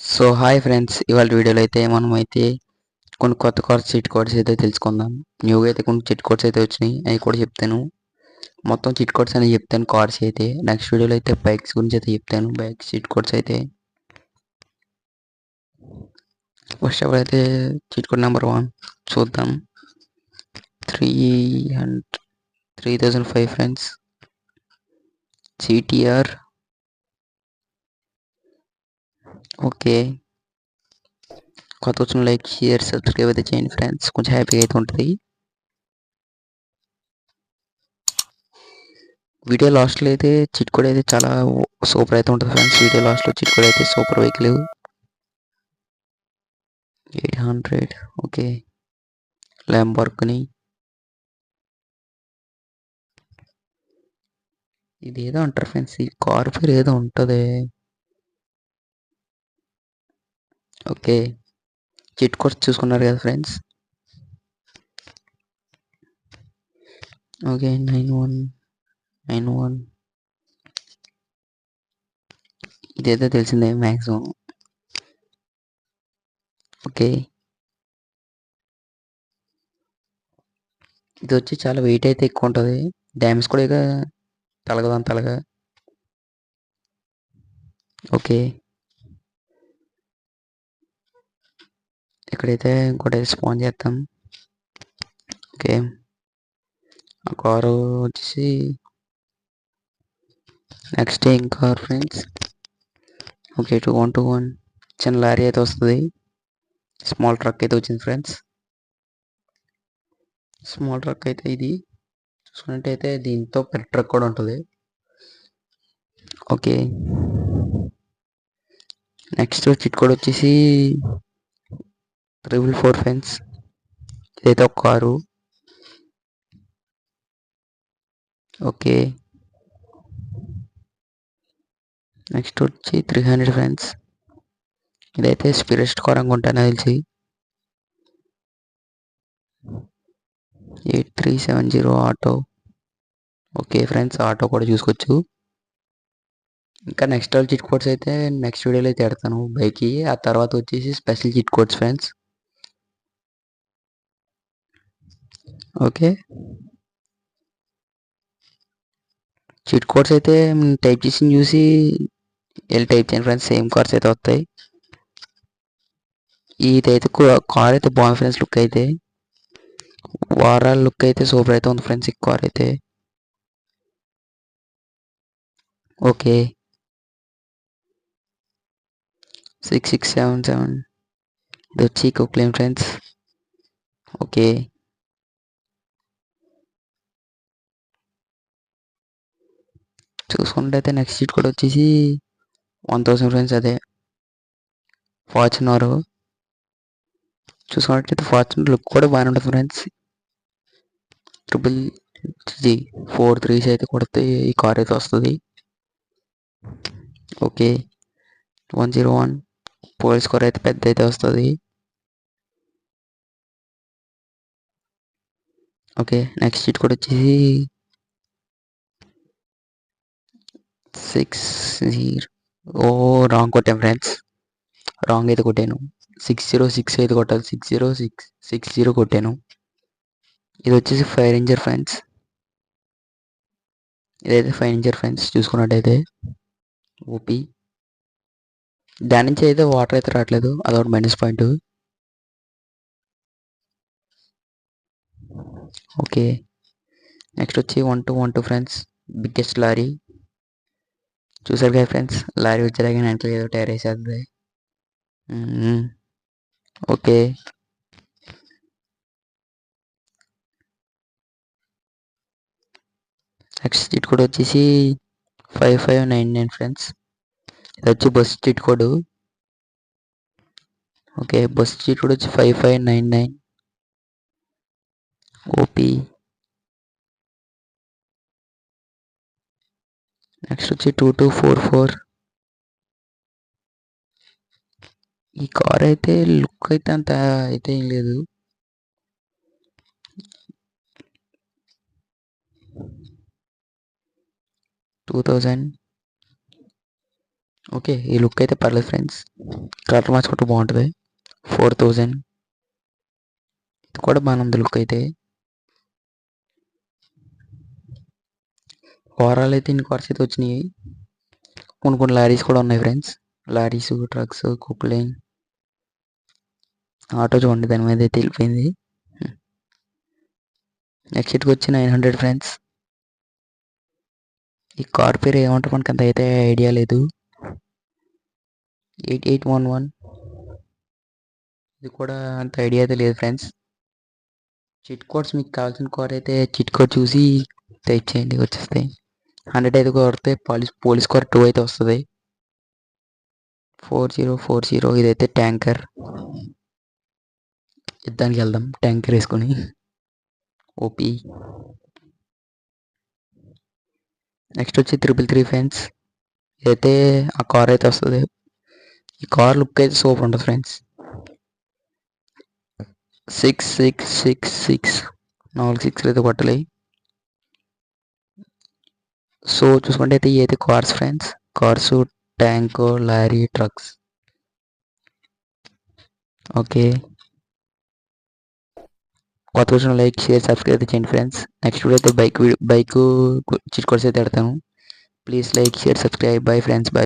So hi friends, ఇవాళ వీడియోలో అయితే మనమైతే కొన్ని కొత్త కార్స్ చీట్ కోడ్స్ అయితే తెలుసుకుందాం. న్యూగా అయితే కొన్ని చీట్ కోడ్స్ అయితే వచ్చినాయి, అవి కూడా చెప్తాను. మొత్తం చీట్ కోడ్స్ అనేవి చెప్తాను. కార్స్ అయితే నెక్స్ట్ వీడియోలో అయితే బైక్స్ గురించి అయితే చెప్తాను. బైక్స్ చీట్ కోడ్స్ అయితే ఫస్ట్ ఆఫ్ ఆల్ అయితే చీట్ కోడ్ నెంబర్ 1 చూద్దాం. 3005 ఫ్రెండ్స్, సిటిఆర్. ఓకే, కొత్త వచ్చిన లైక్ షేర్ సబ్స్క్రైబ్ అయితే చేయండి ఫ్రెండ్స్, కొంచెం హ్యాపీగా అయితే ఉంటుంది. వీడియో లాస్ట్లో అయితే చిట్ కోడ్ అయితే చాలా సూపర్ అయితే ఉంటుంది ఫ్రెండ్స్. వీడియో లాస్ట్లో చిట్ కోడ్ అయితే సూపర్ వెహికల్ 800. Okay, Lamborghini. ఇది ఏదో అంటారు ఫ్రెండ్స్, ఈ కార్ పేరు ఏదో ఉంటుంది. ఓకే, చిట్ కోడ్స్ చూసుకున్నారు కదా ఫ్రెండ్స్. ఓకే, 9191 ఇదేదో తెలిసిందే మ్యాక్సిమం. ఓకే, ఇది వచ్చి చాలా వెయిట్ అయితే ఎక్కువ ఉంటుంది. డ్యామేజ్ కూడా ఇక తలగా. ఓకే, ఇక్కడైతే ఇంకోటి స్పాన్ చేద్దాం. ఓకే, ఆ కారు వచ్చేసి నెక్స్ట్ ఏం కార్ ఫ్రెండ్స్. ఓకే, 2121 చిన్న లారీ అయితే వస్తుంది. స్మాల్ ట్రక్ అయితే వచ్చింది ఫ్రెండ్స్. స్మాల్ ట్రక్ అయితే ఇది చూసుకున్నట్టయితే దీంతో పెద్ద ట్రక్ కూడా ఉంటుంది. ఓకే, నెక్స్ట్ చిట్ కోడ్ వచ్చేసి 444 ఫ్రెండ్స్. ఇదైతే ఒక కారు. ఓకే, నెక్స్ట్ వచ్చి 300 ఫ్రెండ్స్. ఇదైతే స్పిరెస్ట్ కార్ అనుకుంటాను తెలిసి. 8370 ఆటో. ఓకే ఫ్రెండ్స్, ఆటో కూడా చూసుకోవచ్చు. ఇంకా నెక్స్ట్ లెవెల్ చిట్ కోడ్స్ అయితే నెక్స్ట్ వీడియోలో అయితే పెడతాను బైక్కి. ఆ తర్వాత వచ్చేసి special chit codes friends. Okay, chit codes అయితే టైప్ చేసి చూసి వెళ్ళి టైప్ చేయండి ఫ్రెండ్స్, సేమ్ కార్స్ అయితే వస్తాయి. ఇదైతే కార్ అయితే బాగుంది ఫ్రెండ్స్. లుక్ అయితే ఓవరాల్ లుక్ అయితే సూపర్ అయితే ఉంది ఫ్రెండ్స్ ఈ కార్ అయితే. ఓకే, 6677 ఇది వచ్చి క్లెయిమ్ ఫ్రెండ్స్. ఓకే, చూసుకుంటే నెక్స్ట్ సీట్ కూడా వచ్చేసి 1000 ఫ్రెండ్స్. అదే ఫార్చునర్. చూసుకున్నట్టయితే ఫార్చునర్ లుక్ కూడా బాగానే ఉంటుంది ఫ్రెండ్స్. 4 3s అయితే కొడితే ఈ కార్ అయితే వస్తుంది. ఓకే, 101 పోలీస్ కార్ అయితే పెద్ద అయితే వస్తుంది. ఓకే, నెక్స్ట్ సీట్ కూడా వచ్చేసి 60. ఓ, రాంగ్ కొట్టాను ఫ్రెండ్స్. రాంగ్ అయితే కొట్టాను. 606 అయితే కొట్టాలి. 60660 కొట్టాను. ఇది వచ్చేసి ఫైర్ ఇంజర్ ఫ్రెండ్స్. ఇదైతే ఫైర్ ఇంజర్ ఫ్రెండ్స్. చూసుకున్నట్టయితే ఓపీ. దాని నుంచి అయితే వాటర్ అయితే రావట్లేదు, అదొకటి మైనస్ పాయింట్. ఓకే, నెక్స్ట్ వచ్చి 1212 ఫ్రెండ్స్. Biggest lorry. చూసారు కదా ఫ్రెండ్స్, లారీ వచ్చేలాగా వెనకాల ఏదో టైర్ వేసేస్తుంది. ఓకే, నెక్స్ట్ స్ట్రీట్ కోడ్ వచ్చేసి 5599 ఫ్రెండ్స్. ఇది వచ్చి bus street code. Okay, bus street code వచ్చి 5599 ఓపీ. నెక్స్ట్ వచ్చి 2244. ఈ కార్ అయితే లుక్ అయితే అంత అయితే ఏం లేదు. ఓకే, ఈ లుక్ అయితే పర్లేదు ఫ్రెండ్స్. కలర్ మార్చుకుంటే బాగుంటుంది. 4000 ఇది కూడా బాగానే ఉంది లుక్ అయితే. ఓవరాల్ అయితే ఇన్ని కార్స్ అయితే వచ్చినాయి. కొన్ని లారీస్ కూడా ఉన్నాయి ఫ్రెండ్స్. లారీస్, ట్రక్స్, కుక్లైన్, ఆటో చూడండి దాని మీద అయితే వెళ్ళిపోయింది. నెక్స్ట్ ఇటుకు వచ్చి 900 ఫ్రెండ్స్. ఈ కార్ పేరు ఏమంటారు మనకు అంత అయితే ఐడియా లేదు. 8811 ఇది కూడా అంత ఐడియా అయితే లేదు ఫ్రెండ్స్. చిట్ కోడ్స్ మీకు కావాల్సిన కార్ అయితే చిట్ కోడ్ చూసి టైప్ చేయండి, వచ్చేస్తాయి. 100 అయితే కొడితే పోలీస్ కార్ 2 అయితే వస్తుంది. 4040 ఇదైతే ట్యాంకర్. యుద్ధానికి వెళ్దాం ట్యాంకర్ వేసుకొని. ఓపీ. నెక్స్ట్ వచ్చి 333 ఫ్రెండ్స్. ఇదైతే ఆ కార్ అయితే వస్తుంది. ఈ కార్ లుక్ అయితే సూపర్ ఉంటుంది ఫ్రెండ్స్. 6666 4 6 అయితే కొట్టాలి. సో చూసుకుంటే అయితే ఇవి అయితే cars friends. Cars, tank, lorry, trucks. Okay, కొత్త వచ్చిన లైక్, షేర్, సబ్స్క్రైబ్ అయితే చేయండి ఫ్రెండ్స్. నెక్స్ట్ వీడియో అయితే బైక్ చిట్ కోర్స్ అయితే పెడతాను. Please like, share, subscribe. Bye friends, by.